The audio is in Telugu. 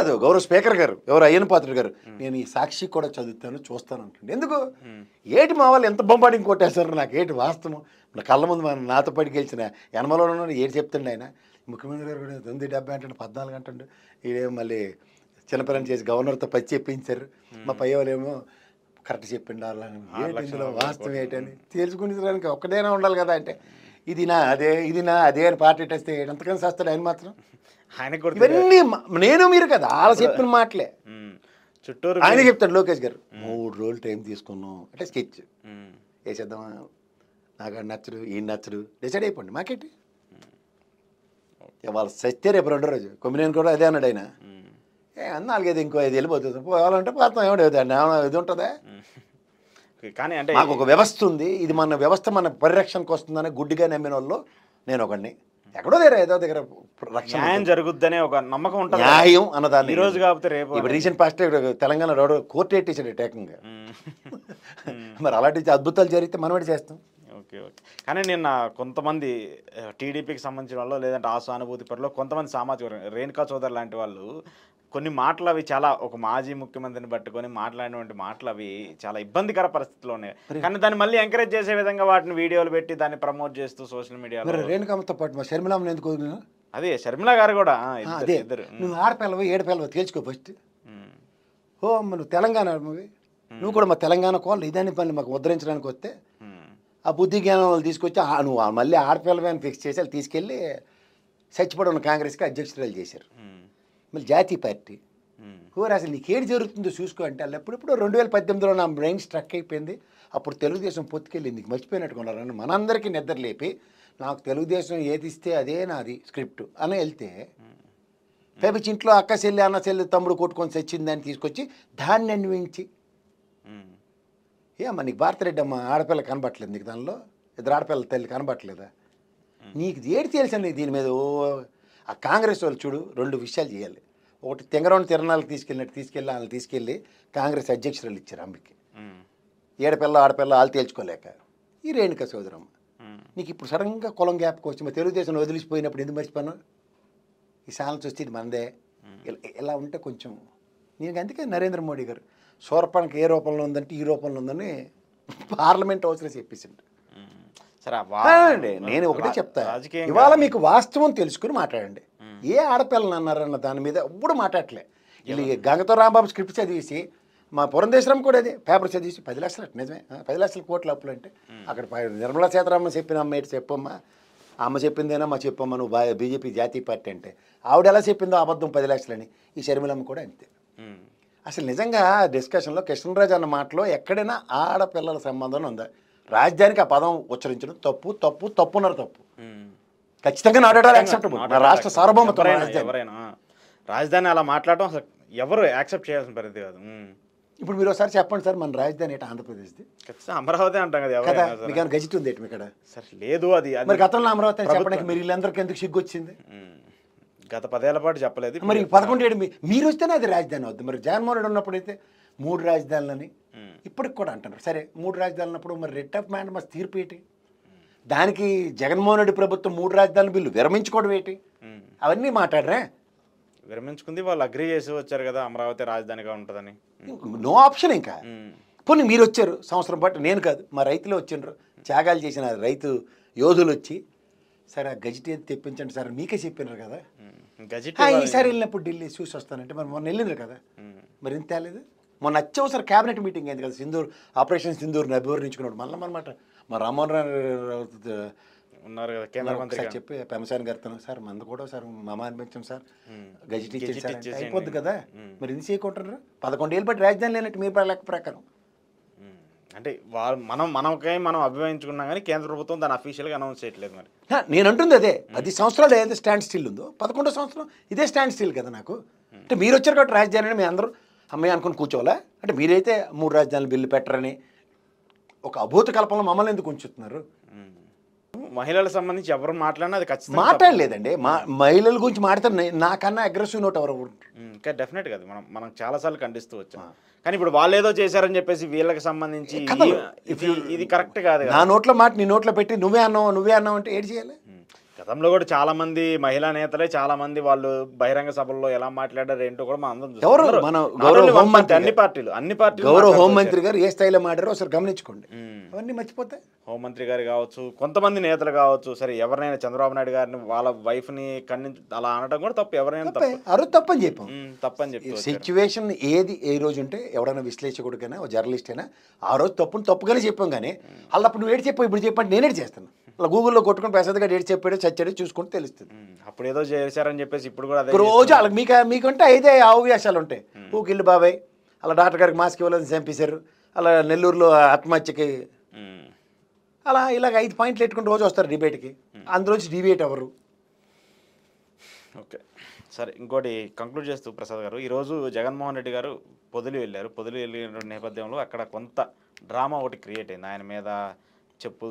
కాదు గౌరవ స్పీకర్ గారు ఎవరు అయ్యన పాత్రుడు గారు నేను ఈ సాక్షి కూడా చదువుతాను చూస్తాను అంటుంది. ఎందుకు ఏటి మా వాళ్ళు ఎంత బొంబాడింగ్ కొట్టేస్తారు నాకు ఏంటి వాస్తవం. నా కళ్ళ ముందు మన నాతో పడి గెలిచిన ఎనమలో ఏడు చెప్తుండే ఆయన ముఖ్యమంత్రి గారు కూడా 970 అంటే 14 అంటుండే ఈడేమో మళ్ళీ చిన్నపిల్లని చేసి గవర్నర్తో పచ్చి చెప్పించారు. మా పై వాళ్ళేమో కరెక్ట్ చెప్పిండు వాళ్ళని ఏంటి ఇందులో వాస్తవం ఏంటని తెలుసుకునేదానికి ఒక్కడైనా ఉండాలి కదా. అంటే ఇది నా అదే అని పార్టీ టేస్తే ఎంతకని చేస్తాడు ఆయన మాత్రం. ఇవన్నీ నేను మీరు కదా వాళ్ళ చెప్పిన మాటలే చుట్టూరు ఆయన చెప్తాడు లోకేష్ గారు 3 రోజులు టైం తీసుకున్నాం అంటే స్కెచ్ వేసేద్దామా నాకు నచ్చడు ఈయన నచ్చడు డిసైడ్ అయిపోండి మాకేంటి. వాళ్ళు సస్తే రేపు 2వ రోజు కొమ్మినేని కూడా అదే అన్నాడు ఆయన. 4-5 ఇంకో 5 వెళ్ళిపోతుంది పోవాలంటే పోతాం ఏమిటి ఇది ఉంటుందా. కానీ అంటే మాకు ఒక వ్యవస్థ ఉంది ఇది మన వ్యవస్థ మన పరిరక్షణకు వస్తుందని గుడ్డిగా నమ్మిన వాళ్ళు నేను ఒకడిని. ఎక్కడో ఏదో దగ్గర న్యాయం జరుగుద్దనే ఒక నమ్మకం ఉంటుంది. న్యాయం అన్నదాన్ని ఈ రోజు కాకపోతే రేపు ఇప్పుడు రీసెంట్ పాస్ట్ తెలంగాణ రోడ్ కోర్టు ఎట్టేసాడు ఏకంగా. మరి అలాంటి అద్భుతాలు జరిగితే మనం చేస్తాం. Okay okay. కానీ నిన్న కొంతమంది టీడీపీకి సంబంధించిన వాళ్ళు లేదంటే ఆ సానుభూతి పరులు కొంతమంది సామాజిక రేణుకా చౌదరి లాంటి వాళ్ళు కొన్ని మాటలు అవి చాలా ఒక మాజీ ముఖ్యమంత్రిని పట్టుకొని మాట్లాడినటువంటి మాటలు అవి చాలా ఇబ్బందికర పరిస్థితుల్లో ఉన్నాయి. కానీ దాన్ని మళ్ళీ ఎంకరేజ్ చేసే విధంగా వాటిని వీడియోలు పెట్టి దాన్ని ప్రమోట్ చేస్తూ సోషల్ మీడియాలో రేణుకామతో పాటు మా షర్మిలమ్మని ఎందుకు అదే షర్మిల గారు కూడా అదే నువ్వు 6 పిల్లవ 7 పిల్లవ తేల్చుకో ఫస్ట్. ఓ నువ్వు తెలంగాణ నువ్వు కూడా మా తెలంగాణ కోళ్ళు ఇదాన్ని పని మాకు ఉద్ధరించడానికి వస్తే ఆ బుద్ధి జ్ఞానం వాళ్ళు తీసుకొచ్చి నువ్వు మళ్ళీ ఆడపిల్లవని ఫిక్స్ చేసి వాళ్ళు తీసుకెళ్ళి చచ్చిపడి ఉన్న కాంగ్రెస్కి అధ్యక్షురాలు చేశారు. మళ్ళీ జాతీయ పార్టీ కూర అసలు నీకేడు జరుగుతుందో చూసుకో అంటే వాళ్ళు ఎప్పుడెప్పుడు 2018లో నా బ్రెయిన్ స్ట్రక్ అయిపోయింది. అప్పుడు తెలుగుదేశం పొత్తుకెళ్ళింది నీకు మర్చిపోయినట్టుకున్నారని మనందరికీ నిద్ర లేపి నాకు తెలుగుదేశం ఏది ఇస్తే అదే నాది స్క్రిప్ట్ అని వెళ్తే పేపచ్చి ఇంట్లో అక్క చెల్లి అన్న చెల్లి తమ్ముడు కొట్టుకొని చచ్చిందని తీసుకొచ్చి దాన్ని అన్వయించి ఏమ్మా నీకు భారతిరెడ్డి అమ్మ ఆడపిల్ల కనబట్టలేదు నీకు దానిలో 2 ఆడపిల్లల తల్లి కనబట్టలేదా నీకు ఏడు తెలుసండి దీని మీద. ఓ ఆ కాంగ్రెస్ వాళ్ళు చూడు 2 విషయాలు చేయాలి. ఒకటి తెంగరవని తిరణాలకు తీసుకెళ్ళి వాళ్ళని తీసుకెళ్ళి కాంగ్రెస్ అధ్యక్షురాలు ఇచ్చారు అమ్మకి. ఏడపిల్ల ఆడపిల్ల వాళ్ళు తేల్చుకోలేక ఈ రేణుకా సోదరమ్మ నీకు ఇప్పుడు సడన్గా కులం గ్యాప్కి వచ్చి మా తెలుగుదేశం వదిలిసిపోయినప్పుడు ఎందుకు మర్చిపోయాను ఈ ఛానల్ చూస్తే ఇది మనదే ఇలా ఉంటే కొంచెం నేను అందుకే నరేంద్ర మోడీ గారు శూర్పణఖ ఏ రూపంలో ఉందంటే ఈ రూపంలో ఉందని పార్లమెంట్ హౌస్లో చెప్పేసిండు. సరే నేను ఒకటే చెప్తా ఇవాళ మీకు వాస్తవం తెలుసుకుని మాట్లాడండి. ఏ ఆడపిల్లని అన్నారన్న దాని మీద ఎప్పుడు మాట్లాడలే. వీళ్ళు గంగతో రాంబాబు స్క్రిప్ట్ చదివేసి మా పురంధేశ్వరం కూడా అదే పేపర్ చదివేసి 10 లక్షలు నిజమే 10 లక్షల కోట్ల అప్పులు అంటే అక్కడ నిర్మలా సీతారామన్ చెప్పిన అమ్మ ఏంటి చెప్పమ్మా అమ్మ చెప్పిందేనా మా చెప్పమ్మా నువ్వు బీజేపీ జాతీయ పార్టీ అంటే ఆవిడ ఎలా చెప్పిందో అబద్ధం 10 లక్షలని. ఈ షర్మిలమ్మ కూడా అంతే. అసలు నిజంగా డిస్కషన్లో కృష్ణరాజు అన్న మాటలో ఎక్కడైనా ఆడపిల్లల సంబంధం ఉందా? రాజధానికి ఆ పదం ఉచ్చరించడం తప్పున్నారు తప్పు ఖచ్చితంగా నాట్ ఎట్ ఆల్ యాక్సెప్టబుల్. రాష్ట్ర సార్వభౌమత్వం రాజధాని అలా మాట్లాడటం అసలు ఎవరు యాక్సెప్ట్ చేయాల్సిన పరిస్థితి కాదు. ఇప్పుడు మీరు ఒకసారి చెప్పండి సార్ మన రాజధాని ఏంటి ఆంధ్రప్రదేశ్ది ఖచ్చితంగా అమరావతి అంటాం కదా కదా మీకు గజిట్ ఉంది ఏంటి ఇక్కడ సరే లేదు అది మరి గతంలో అమరావతి అని చెప్పడానికి మీరు వీళ్ళందరికీ ఎందుకు సిగ్గు వచ్చింది? గత 10 ఏళ్ల పాటు చెప్పలేదు. మరి 11 ఏడు మీరు వస్తేనే అది రాజధాని అవుతుంది. మరి జగన్మోహన్ రెడ్డి ఉన్నప్పుడు అయితే 3 రాజధానులని ఇప్పటికి కూడా అంటున్నారు. సరే 3 రాజధానులు ఉన్నప్పుడు మరి రిట్ ఆఫ్ మ్యాండమస్ తీర్పు ఏంటి? దానికి జగన్మోహన్ రెడ్డి ప్రభుత్వం 3 రాజధానుల బిల్లు విరమించుకోవడం ఏంటి? అవన్నీ మాట్లాడరే విరమించుకుంది వాళ్ళు అగ్రీ చేసి వచ్చారు కదా అమరావతి రాజధానిగా ఉంటుందని. నో ఆప్షన్ ఇంకా. పోనీ మీరు వచ్చారు సంవత్సరం పాటు నేను కాదు మా రైతులు వచ్చిండ్రు త్యాగాలు చేసిన రైతు యోధులు వచ్చి సరే ఆ గజిట్ ఏది తెప్పించండి సార్ మీకే చెప్పినారు కదా ఈసారి వెళ్ళినప్పుడు ఢిల్లీ చూసి వస్తానంటే మరి మొన్న వెళ్ళినారు కదా మరి ఇంత తేలేదు. మొన్న అత్యవసర క్యాబినెట్ మీటింగ్ అయింది కదా సింధూర్ ఆపరేషన్ సింధూర్ని అభివర్ణించుకున్నాడు మళ్ళీ అనమాట మా రామ్మోహన్ రావు ఉన్నారు కదా కేంద్ర మంత్రి చెప్పి పెమసాని గారితో సార్ మంది కూడా సార్ మమ అనిపించాం సార్ గజిట్ ఇచ్చేది సార్ అయిపోద్ది కదా మరి ఇది చేయకుంటారు 11 ఏళ్ళు బట్టి రాజధాని లేనట్టు మీరు లెక్క ప్రకారం అంటే మనం అభిమానించుకున్నాం కానీ కేంద్ర ప్రభుత్వం దాన్ని అఫీషియల్గా అనౌన్స్ చేయట్లేదు. మరి నేను అంటుంది అదే 10 సంవత్సరాలు ఏదైతే స్టాండ్ స్టిల్ ఉందో 11వ సంవత్సరం ఇదే స్టాండ్ స్టిల్ కదా నాకు. అంటే మీరు వచ్చారు కాబట్టి రాజధాని అని మీ అందరూ అమ్మాయి అనుకుని కూర్చోవాలా? అంటే మీరైతే 3 రాజధానులు బిల్లు పెట్టరని ఒక అభూత కల్పనలో మమ్మల్ని ఎందుకు ఉంచుతున్నారు? మహిళలకు సంబంధించి ఎవరు మాట్లాడినా అది ఖచ్చితంగా మాట్లాడలేదండి. మహిళల గురించి మాట్లాడితే నాకన్నా అగ్రెసివ్ నోట్ ఎవరు ఇంకా డెఫినెట్ కదా మనం చాలాసార్లు ఖండిస్తూ వచ్చాం. కానీ ఇప్పుడు వాళ్ళు ఏదో చేశారని చెప్పేసి వీళ్ళకి సంబంధించి ఇది కరెక్ట్ కాదు. నా నోట్లో మాట నీ నోట్లో పెట్టి నువ్వే అన్నావు అంటే ఏడు చేయాలి? గతంలో కూడా చాలా మంది మహిళా నేతలే చాలా మంది వాళ్ళు బహిరంగ సభల్లో ఎలా మాట్లాడారు ఏంటో కూడా మనం అందరం ఎవరు చూస్తున్నాం. మన Not గౌరవ only one హోంమంత్రి party, అన్ని పార్టీలు గౌరవ మాట్లాడుతూ హోంమంత్రి గారు ఏ స్థాయిలో మాట్లాడారో ఒకసారి గమనించుకోండి. ఉమ్. అవన్నీ మర్చిపోతే హోంమంత్రి గారు కావచ్చు, కొంతమంది నేతలు కావచ్చు, సరే ఎవరినైనా చంద్రబాబు నాయుడు గారిని వాళ్ళ వైఫ్ని అలా అనడం కూడా తప్పు, ఎవరైనా తప్పే, తప్పు. ఆ రోజు తప్పని చెప్పాం. తప్పని చెప్తూ వచ్చారు. సిచ్యువేషన్ ఏది ఏ రోజు ఉంటే ఎవడైనా విశ్లేషకుడికైనా ఓ జర్నలిస్ట్ అయినా ఆ రోజు తప్పుగానే చెప్పాం. కానీ అలా అప్పుడు నువ్వు ఏడు చెప్పావు ఇప్పుడు చెప్పండి నేనేటి చేస్తాను. అలా గూగుల్లో కొట్టుకుని ప్రసాద్ గారు ఏడు చెప్పాడు చచ్చాడు చూసుకుంటే తెలుస్తుంది. అప్పుడు ఏదో చేశారని చెప్పేసి ఇప్పుడు కూడా అదే రోజు వాళ్ళకి మీకుంటే ఐదే అవకాశాలు ఉంటాయి. ఊకిల్లు బాబాయ్ అలా డాక్టర్ గారికి మాస్క్ ఇవ్వాలని చంపేశారు, అలా నెల్లూరులో ఆత్మహత్యకి, అలా ఇలాగ 5 పాయింట్లు పెట్టుకుని రోజు వస్తారు డిబేట్కి. అందులోంచి డిబేట్ ఎవరు? ఓకే సరే, ఇంకోటి కంక్లూడ్ చేస్తూ ప్రసాద్ గారు, ఈరోజు జగన్మోహన్ రెడ్డి గారు పొదిలి వెళ్ళారు. పొదిలి వెళ్ళిన నేపథ్యంలో అక్కడ కొంత డ్రామా ఒకటి క్రియేట్ అయింది. ఆయన మీద చెప్పు